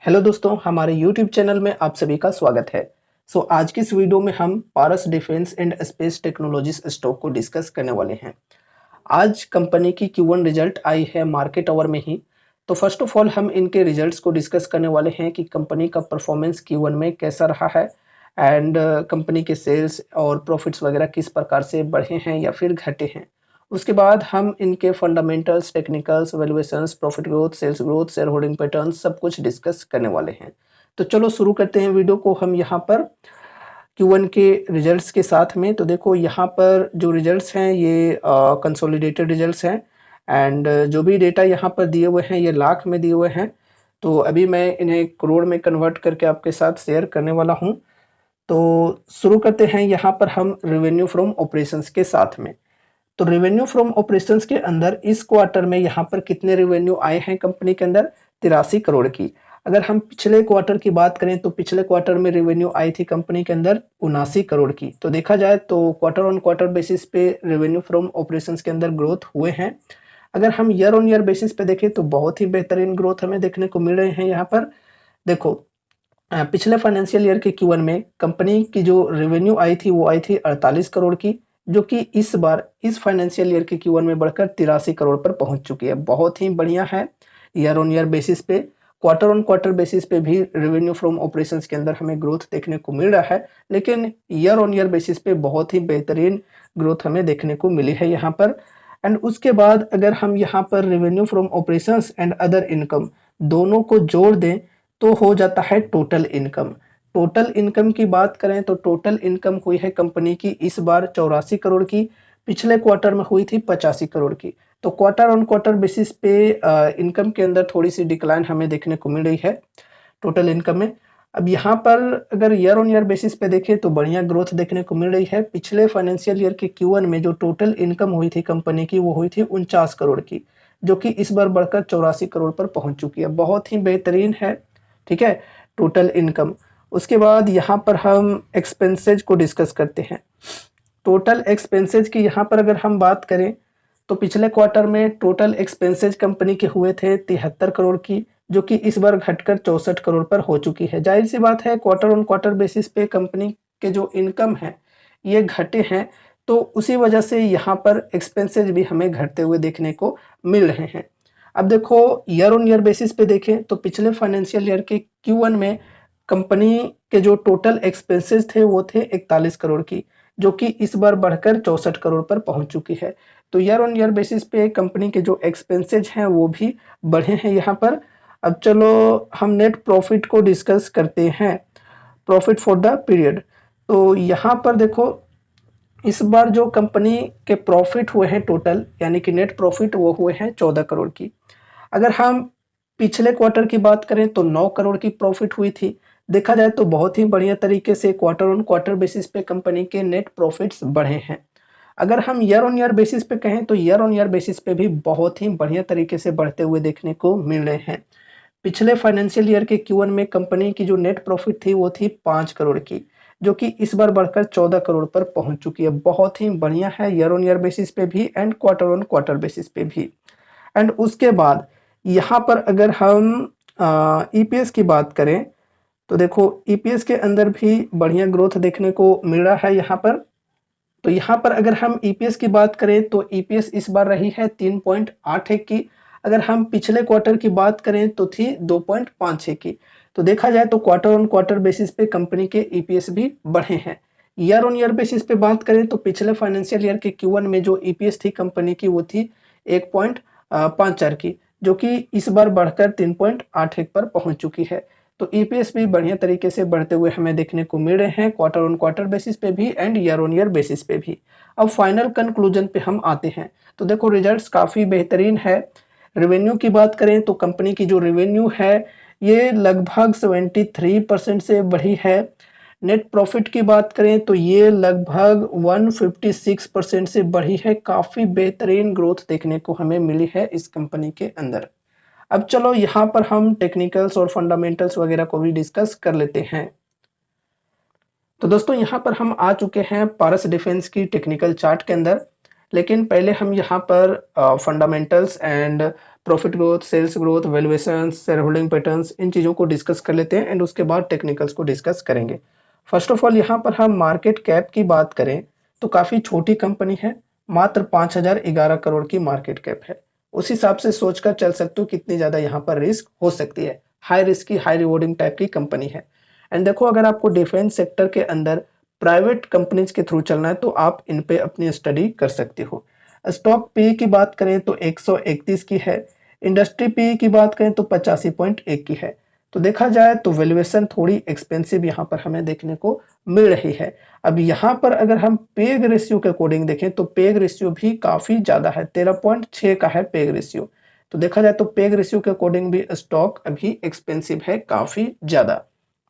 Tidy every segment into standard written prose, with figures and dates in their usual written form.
Hello दोस्तों, हमारे YouTube channel में आप सभी का स्वागत है। आज की इस वीडियो में हम Paras defence and space technologies stock को डिस्कस करने वाले हैं। आज कंपनी की Q1 रिजल्ट आई है मार्केट आवर में ही। तो फर्स्ट ऑफ ऑल हम इनके रिजल्ट्स को डिस्कस करने वाले हैं कि कंपनी का परफॉर्मेंस Q1 में कैसा रहा है एंड कंपनी के सेल्स और प्रॉफिट्स वगैरह किस प्रकार से बढ़े हैं या फिर घटे हैं। उसके बाद हम इनके fundamentals, technicals, valuations, profit growth, sales growth, share holding pattern सब कुछ डिस्कस करने वाले हैं। तो चलो शुरू करते हैं वीडियो को हम यहाँ पर Q1 के रिजल्ट्स के साथ में। तो देखो यहाँ पर जो रिजल्ट्स हैं ये कंसोलिडेटेड रिजल्ट्स हैं एंड जो भी डेटा यहाँ पर दिए हुए हैं ये लाख में दिए हुए हैं। तो अभी मैं इन्हें करोड़ में कन्वर्ट करके आपके साथ शेयर करने वाला हूँ। तो शुरू करते हैं यहाँ पर हम रेवेन्यू फ्रॉम ऑपरेशंस के साथ में। तो रेवेन्यू फ्रॉम ऑपरेशंस के अंदर इस क्वार्टर में यहाँ पर कितने रेवेन्यू आए हैं कंपनी के अंदर? 83 करोड़ की। अगर हम पिछले क्वार्टर की बात करें तो पिछले क्वार्टर में रेवेन्यू आई थी कंपनी के अंदर 79 करोड़ की। तो देखा जाए तो क्वार्टर ऑन क्वार्टर बेसिस पे रेवेन्यू फ्रॉम ऑपरेशंस के अंदर ग्रोथ हुए हैं। अगर हम ईयर ऑन ईयर बेसिस पे देखें तो बहुत ही बेहतरीन ग्रोथ हमें देखने को मिल रहे हैं यहाँ पर। देखो पिछले फाइनेंशियल ईयर के Q1 में कंपनी की जो रेवेन्यू आई थी वो आई थी 48 करोड़ की, जो कि इस बार इस फाइनेंशियल ईयर के Q1 में बढ़कर 83 करोड़ पर पहुंच चुकी है। बहुत ही बढ़िया है। ईयर ऑन ईयर बेसिस पे, क्वार्टर ऑन क्वार्टर बेसिस पे भी रेवेन्यू फ्रॉम ऑपरेशंस के अंदर हमें ग्रोथ देखने को मिल रहा है, लेकिन ईयर ऑन ईयर बेसिस पे बहुत ही बेहतरीन ग्रोथ हमें देखने को मिली है यहाँ पर। एंड उसके बाद अगर हम यहाँ पर revenue from operations and other income दोनों को जोड़ दें तो हो जाता है टोटल इनकम। टोटल इनकम की बात करें तो टोटल इनकम हुई है कंपनी की इस बार 84 करोड़ की, पिछले क्वार्टर में हुई थी 85 करोड़ की। तो क्वार्टर ऑन क्वार्टर बेसिस पे इनकम के अंदर थोड़ी सी डिक्लाइन हमें देखने को मिल रही है टोटल इनकम में। अब यहाँ पर अगर ईयर ऑन ईयर बेसिस पे देखें तो बढ़िया ग्रोथ देखने को मिल रही है। पिछले फाइनेंशियल ईयर के Q1 में जो टोटल इनकम हुई थी कंपनी की वो हुई थी 49 करोड़ की, जो कि इस बार बढ़कर 84 करोड़ पर पहुंच चुकी है। बहुत ही बेहतरीन है, ठीक है, टोटल इनकम। उसके बाद यहाँ पर हम एक्सपेंसेज को डिस्कस करते हैं। टोटल एक्सपेंसेज की यहाँ पर अगर हम बात करें तो पिछले क्वार्टर में टोटल एक्सपेंसेज कंपनी के हुए थे 73 करोड़ की, जो कि इस बार घटकर 64 करोड़ पर हो चुकी है। जाहिर सी बात है क्वार्टर ऑन क्वार्टर बेसिस पे कंपनी के जो इनकम है ये घटे हैं, तो उसी वजह से यहाँ पर एक्सपेंसेज भी हमें घटते हुए देखने को मिल रहे हैं। अब देखो ईयर ऑन ईयर बेसिस पे देखें तो पिछले फाइनेंशियल ईयर के Q1 में कंपनी के जो टोटल एक्सपेंसेस थे वो थे 41 करोड़ की, जो कि इस बार बढ़कर 64 करोड़ पर पहुंच चुकी है। तो ईयर ऑन ईयर बेसिस पे कंपनी के जो एक्सपेंसेज हैं वो भी बढ़े हैं यहाँ पर। अब चलो हम नेट प्रॉफिट को डिस्कस करते हैं, प्रॉफिट फॉर द पीरियड। तो यहाँ पर देखो इस बार जो कंपनी के प्रॉफिट हुए हैं टोटल, यानी कि नेट प्रॉफिट वो हुए हैं 14 करोड़ की। अगर हम पिछले क्वार्टर की बात करें तो 9 करोड़ की प्रॉफिट हुई थी। देखा जाए तो बहुत ही बढ़िया तरीके से क्वार्टर ऑन क्वार्टर बेसिस पे कंपनी के नेट प्रॉफिट्स बढ़े हैं। अगर हम ईयर ऑन ईयर बेसिस पे कहें तो ईयर ऑन ईयर बेसिस पे भी बहुत ही बढ़िया तरीके से बढ़ते हुए देखने को मिल रहे हैं। पिछले फाइनेंशियल ईयर के Q1 में कंपनी की जो नेट प्रॉफिट थी वो थी 5 करोड़ की, जो कि इस बार बढ़कर 14 करोड़ पर पहुंच चुकी है। बहुत ही बढ़िया है ईयर ऑन ईयर बेसिस पे भी and quarter on quarter basis पे भी। एंड उसके बाद यहाँ पर अगर हम ईपीएस की बात करें तो देखो ईपीएस के अंदर भी बढ़िया ग्रोथ देखने को मिल रहा है यहाँ पर। तो यहाँ पर अगर हम ईपीएस की बात करें तो ईपीएस इस बार रही है 3.81 की। अगर हम पिछले क्वार्टर की बात करें तो थी 2.56 की। तो देखा जाए तो क्वार्टर ऑन क्वार्टर बेसिस पे कंपनी के ईपीएस भी बढ़े हैं। ईयर ऑन ईयर बेसिस पे बात करें तो पिछले फाइनेंशियल ईयर के Q1 में जो ईपीएस थी कंपनी की वो थी 1.54 की, जो कि इस बार बढ़कर 3.81 पर पहुंच चुकी है। तो ईपीएस भी बढ़िया तरीके से बढ़ते हुए हमें देखने को मिल रहे हैं क्वार्टर ऑन क्वार्टर बेसिस पे भी and year on year basis पे भी। अब फाइनल कंक्लूजन पे हम आते हैं। तो देखो रिजल्ट्स काफ़ी बेहतरीन है। रेवेन्यू की बात करें तो कंपनी की जो रेवेन्यू है ये लगभग 73% से बढ़ी है। नेट प्रॉफिट की बात करें तो ये लगभग 156% से बढ़ी है। काफ़ी बेहतरीन ग्रोथ देखने को हमें मिली है इस कंपनी के अंदर। अब चलो यहाँ पर हम टेक्निकल्स और फंडामेंटल्स वगैरह को भी डिस्कस कर लेते हैं। तो दोस्तों यहाँ पर हम आ चुके हैं पारस डिफेंस की टेक्निकल चार्ट के अंदर, लेकिन पहले हम यहाँ पर fundamentals and profit growth, sales growth, valuation, share holding patterns, इन चीज़ों को डिस्कस कर लेते हैं एंड उसके बाद टेक्निकल्स को डिस्कस करेंगे। फर्स्ट ऑफ ऑल यहाँ पर हम मार्केट कैप की बात करें तो काफ़ी छोटी कंपनी है, मात्र 5011 करोड़ की मार्केट कैप है। उस हिसाब से सोचकर चल सकते हो कितनी ज़्यादा यहाँ पर रिस्क हो सकती है। हाई रिस्क की, हाई रिवॉर्डिंग टाइप की कंपनी है। एंड देखो, अगर आपको डिफेंस सेक्टर के अंदर प्राइवेट कंपनीज के थ्रू चलना है तो आप इन पे अपनी स्टडी कर सकते हो। स्टॉक पी की बात करें तो 131 की है। इंडस्ट्री पी की बात करें तो 85.1 की है। तो देखा जाए तो वैल्यूएशन थोड़ी एक्सपेंसिव यहाँ पर हमें देखने को मिल रही है। अब यहाँ पर अगर हम पेग रेशियो के अकॉर्डिंग देखें तो पेग रेशियो भी काफ़ी ज़्यादा है, 13.6 का है पेग रेशियो। तो देखा जाए तो पेग रेशियो के अकॉर्डिंग भी स्टॉक अभी एक्सपेंसिव है काफ़ी ज़्यादा।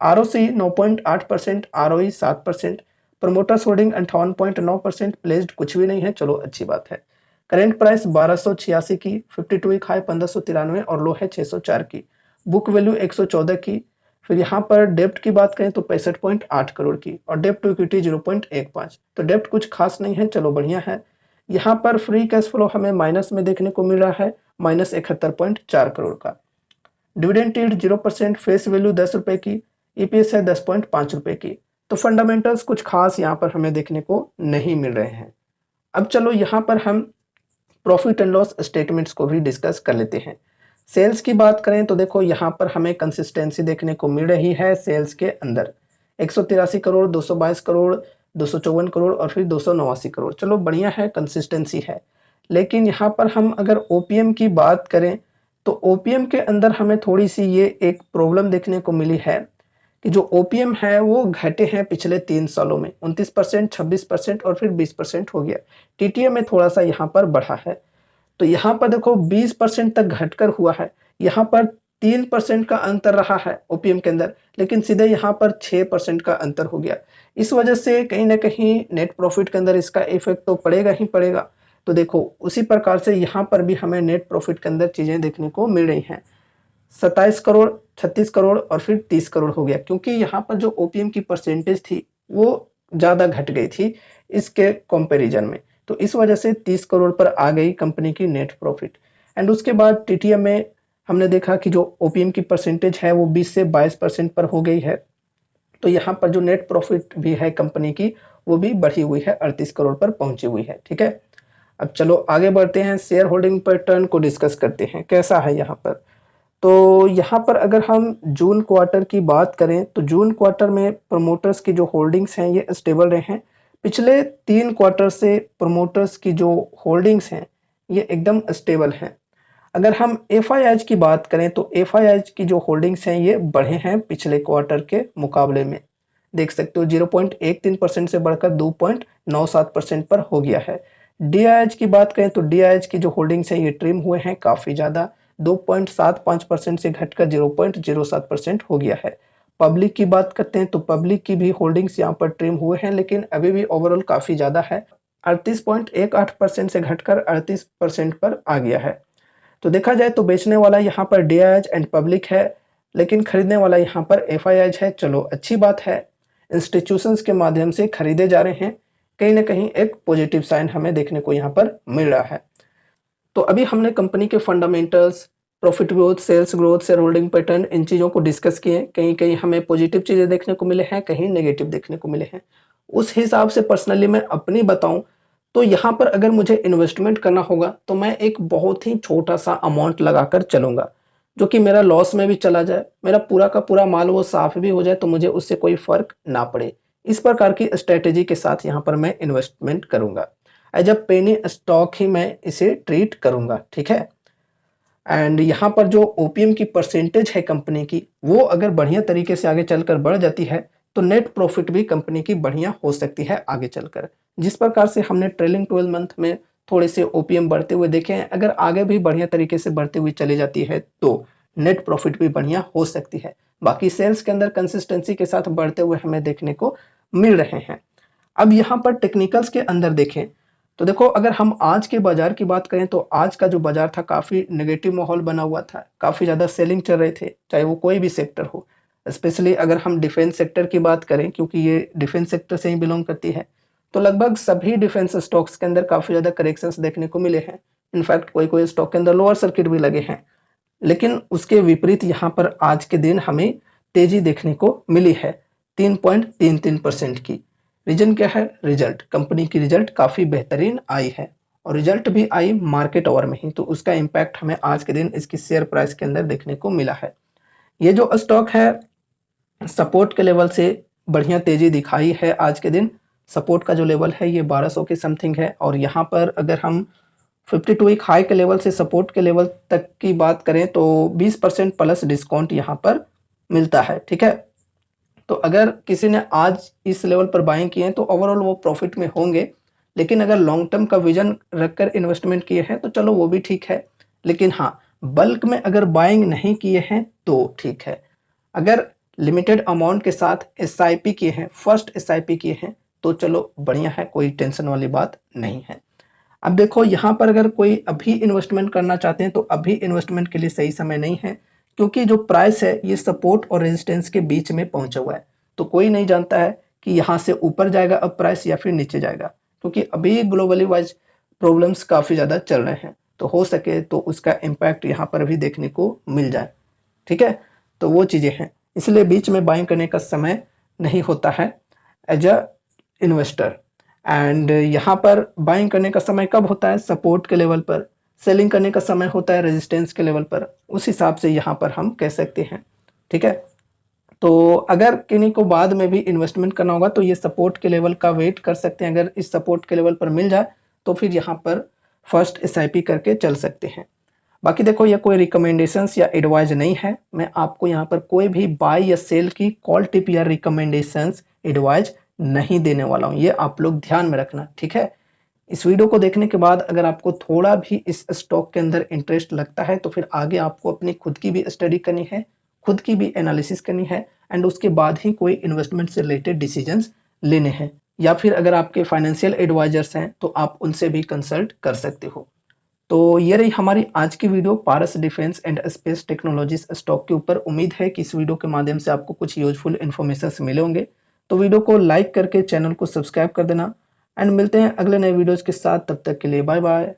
ROC 9.8%, ROE 7%, promoters holding 58.9%, placed कुछ भी नहीं है, चलो अच्छी बात है। करेंट प्राइस 1286 की, 52 वीक हाई 1593 और लो है 604 की। बुक वैल्यू 114 की। फिर यहाँ पर डेप्ट की बात करें तो 65.8 करोड़ की और डेप्ट टू इक्विटी 0.15। तो डेप्ट कुछ खास नहीं है, चलो बढ़िया है। यहाँ पर फ्री कैश फ्लो हमें माइनस में देखने को मिल रहा है, -71.4 करोड़ का। डिविडेंड यील्ड 0%, फेस वैल्यू 10 रुपए की, ईपीएस है 10.5 रुपए की। तो फंडामेंटल्स कुछ खास यहाँ पर हमें देखने को नहीं मिल रहे हैं। अब चलो यहाँ पर हम प्रॉफिट एंड लॉस स्टेटमेंट्स को भी डिस्कस कर लेते हैं। सेल्स की बात करें तो देखो यहाँ पर हमें कंसिस्टेंसी देखने को मिल रही है सेल्स के अंदर। 183 करोड़, 222 करोड़, 254 करोड़ और फिर 289 करोड़। चलो बढ़िया है, कंसिस्टेंसी है। लेकिन यहाँ पर हम अगर ओपीएम की बात करें तो ओपीएम के अंदर हमें थोड़ी सी ये एक प्रॉब्लम देखने को मिली है कि जो ओपीएम है वो घटे हैं पिछले 3 सालों में, 29%, 26% और फिर 20% हो गया। टीटीएम में थोड़ा सा यहाँ पर बढ़ा है। तो यहाँ पर देखो 20% तक घटकर हुआ है। यहाँ पर 3% का अंतर रहा है ओपीएम के अंदर, लेकिन सीधे यहाँ पर 6% का अंतर हो गया। इस वजह से कहीं ना कहीं नेट प्रॉफिट के अंदर इसका इफेक्ट तो पड़ेगा ही पड़ेगा। तो देखो उसी प्रकार से यहाँ पर भी हमें नेट प्रॉफिट के अंदर चीज़ें देखने को मिल रही हैं। 27 करोड़, 36 करोड़ और फिर 30 करोड़ हो गया, क्योंकि यहाँ पर जो ओपीएम की परसेंटेज थी वो ज़्यादा घट गई थी इसके कंपैरिजन में। तो इस वजह से 30 करोड़ पर आ गई कंपनी की नेट प्रॉफिट। एंड उसके बाद टीटीएम में हमने देखा कि जो ओपीएम की परसेंटेज है वो 20 से 22% पर हो गई है। तो यहाँ पर जो नेट प्रॉफिट भी है कंपनी की वो भी बढ़ी हुई है, 38 करोड़ पर पहुंची हुई है। ठीक है, अब चलो आगे बढ़ते हैं, शेयर होल्डिंग पैटर्न को डिस्कस करते हैं कैसा है यहाँ पर। तो यहाँ पर अगर हम जून क्वार्टर की बात करें तो जून क्वार्टर में प्रमोटर्स की जो होल्डिंग्स हैं ये स्टेबल रहे हैं। पिछले 3 क्वार्टर से प्रमोटर्स की जो होल्डिंग्स हैं ये एकदम स्टेबल हैं। अगर हम एफआईआईज की बात करें तो एफआईआईज की जो होल्डिंग्स हैं ये बढ़े हैं पिछले क्वार्टर के मुकाबले में। देख सकते हो 0.13% से बढ़कर 2.97% पर हो गया है। डीआईएच की बात करें तो डीआईएच की जो होल्डिंग्स हैं ये ट्रिम हुए हैं काफ़ी ज़्यादा, 2.75% से घटकर 0.07% हो गया है। पब्लिक की बात करते हैं तो पब्लिक की भी होल्डिंग्स यहाँ पर ट्रिम हुए हैं, लेकिन अभी भी ओवरऑल काफ़ी ज़्यादा है, 38.18% से घटकर 38% पर आ गया है। तो देखा जाए तो बेचने वाला यहाँ पर डीआईएच एंड पब्लिक है, लेकिन खरीदने वाला यहाँ पर एफआईआईज है। चलो अच्छी बात है, इंस्टीट्यूशंस के माध्यम से खरीदे जा रहे हैं, कहीं ना कहीं एक पॉजिटिव साइन हमें देखने को यहाँ पर मिल रहा है। तो अभी हमने कंपनी के fundamentals, profit growth, sales growth, share holding pattern, इन चीज़ों को डिस्कस किए। कहीं कहीं हमें पॉजिटिव चीज़ें देखने को मिले हैं, कहीं नेगेटिव देखने को मिले हैं। उस हिसाब से पर्सनली मैं अपनी बताऊं तो यहाँ पर अगर मुझे इन्वेस्टमेंट करना होगा तो मैं एक बहुत ही छोटा सा अमाउंट लगाकर चलूंगा, जो कि मेरा लॉस में भी चला जाए, मेरा पूरा का पूरा माल वो साफ भी हो जाए तो मुझे उससे कोई फर्क ना पड़े। इस प्रकार की स्ट्रेटेजी के साथ यहाँ पर मैं इन्वेस्टमेंट करूंगा। एज अ पेनी स्टॉक ही मैं इसे ट्रीट करूंगा। ठीक है, एंड यहाँ पर जो ओपीएम की परसेंटेज है कंपनी की वो अगर बढ़िया तरीके से आगे चलकर बढ़ जाती है तो नेट प्रॉफिट भी कंपनी की बढ़िया हो सकती है आगे चलकर। जिस प्रकार से हमने ट्रेलिंग 12 मंथ में थोड़े से ओपीएम बढ़ते हुए देखे हैं, अगर आगे भी बढ़िया तरीके से बढ़ती हुई चली जाती है तो नेट प्रॉफिट भी बढ़िया हो सकती है। बाकी सेल्स के अंदर कंसिस्टेंसी के साथ बढ़ते हुए हमें देखने को मिल रहे हैं। अब यहाँ पर टेक्निकल्स के अंदर देखें तो देखो, अगर हम आज के बाजार की बात करें तो आज का जो बाजार था काफ़ी नेगेटिव माहौल बना हुआ था, काफ़ी ज़्यादा सेलिंग चल रहे थे, चाहे वो कोई भी सेक्टर हो। स्पेशली अगर हम डिफेंस सेक्टर की बात करें, क्योंकि ये डिफेंस सेक्टर से ही बिलोंग करती है, तो लगभग सभी डिफेंस स्टॉक्स के अंदर काफ़ी ज़्यादा करेक्शंस देखने को मिले हैं। इनफैक्ट कोई स्टॉक के अंदर लोअर सर्किट भी लगे हैं। लेकिन उसके विपरीत यहाँ पर आज के दिन हमें तेजी देखने को मिली है 3.33% की। रीजन क्या है? रिजल्ट, कंपनी की रिजल्ट काफ़ी बेहतरीन आई है और रिजल्ट भी आई मार्केट ओवर में ही, तो उसका इम्पैक्ट हमें आज के दिन इसकी शेयर प्राइस के अंदर देखने को मिला है। ये जो स्टॉक है सपोर्ट के लेवल से बढ़िया तेजी दिखाई है आज के दिन। सपोर्ट का जो लेवल है ये 1200 के समथिंग है और यहाँ पर अगर हम 52 वीक हाई के लेवल से सपोर्ट के लेवल तक की बात करें तो 20% प्लस डिस्काउंट यहाँ पर मिलता है। ठीक है, तो अगर किसी ने आज इस लेवल पर बाइंग किए हैं तो ओवरऑल वो प्रॉफिट में होंगे, लेकिन अगर लॉन्ग टर्म का विजन रखकर इन्वेस्टमेंट किए हैं तो चलो वो भी ठीक है। लेकिन हाँ, बल्क में अगर बाइंग नहीं किए हैं तो ठीक है। अगर लिमिटेड अमाउंट के साथ एसआईपी किए हैं, फर्स्ट एसआईपी किए हैं तो चलो बढ़िया है, कोई टेंशन वाली बात नहीं है। अब देखो यहाँ पर अगर कोई अभी इन्वेस्टमेंट करना चाहते हैं तो अभी इन्वेस्टमेंट के लिए सही समय नहीं है, क्योंकि जो प्राइस है ये सपोर्ट और रेजिस्टेंस के बीच में पहुंचा हुआ है। तो कोई नहीं जानता है कि यहाँ से ऊपर जाएगा अब प्राइस या फिर नीचे जाएगा, क्योंकि अभी ग्लोबली वाइज प्रॉब्लम्स काफ़ी ज़्यादा चल रहे हैं। तो हो सके तो उसका इम्पैक्ट यहाँ पर भी देखने को मिल जाए। ठीक है, तो वो चीज़ें हैं, इसलिए बीच में बाइंग करने का समय नहीं होता है एज अ इन्वेस्टर। एंड यहाँ पर बाइंग करने का समय कब होता है? सपोर्ट के लेवल पर। सेलिंग करने का समय होता है रेजिस्टेंस के लेवल पर। उस हिसाब से यहाँ पर हम कह सकते हैं। ठीक है, तो अगर किन्हीं को बाद में भी इन्वेस्टमेंट करना होगा तो ये सपोर्ट के लेवल का वेट कर सकते हैं। अगर इस सपोर्ट के लेवल पर मिल जाए तो फिर यहाँ पर फर्स्ट एसआईपी करके चल सकते हैं। बाकी देखो, ये कोई रिकमेंडेशंस या एडवाइज नहीं है। मैं आपको यहाँ पर कोई भी बाय या सेल की कॉल टिप या रिकमेंडेशंस एडवाइज नहीं देने वाला हूँ, ये आप लोग ध्यान में रखना। ठीक है, इस वीडियो को देखने के बाद अगर आपको थोड़ा भी इस स्टॉक के अंदर इंटरेस्ट लगता है तो फिर आगे आपको अपनी खुद की भी स्टडी करनी है, खुद की भी एनालिसिस करनी है एंड उसके बाद ही कोई इन्वेस्टमेंट से रिलेटेड डिसीजंस लेने हैं। या फिर अगर आपके फाइनेंशियल एडवाइजर्स हैं तो आप उनसे भी कंसल्ट कर सकते हो। तो ये रही हमारी आज की video Paras defence and space technologies stock के ऊपर। उम्मीद है कि इस वीडियो के माध्यम से आपको कुछ यूजफुल इन्फॉर्मेशन मिले होंगे। तो वीडियो को लाइक करके चैनल को सब्सक्राइब कर देना एंड मिलते हैं अगले नए वीडियोज़ के साथ। तब तक के लिए बाय बाय।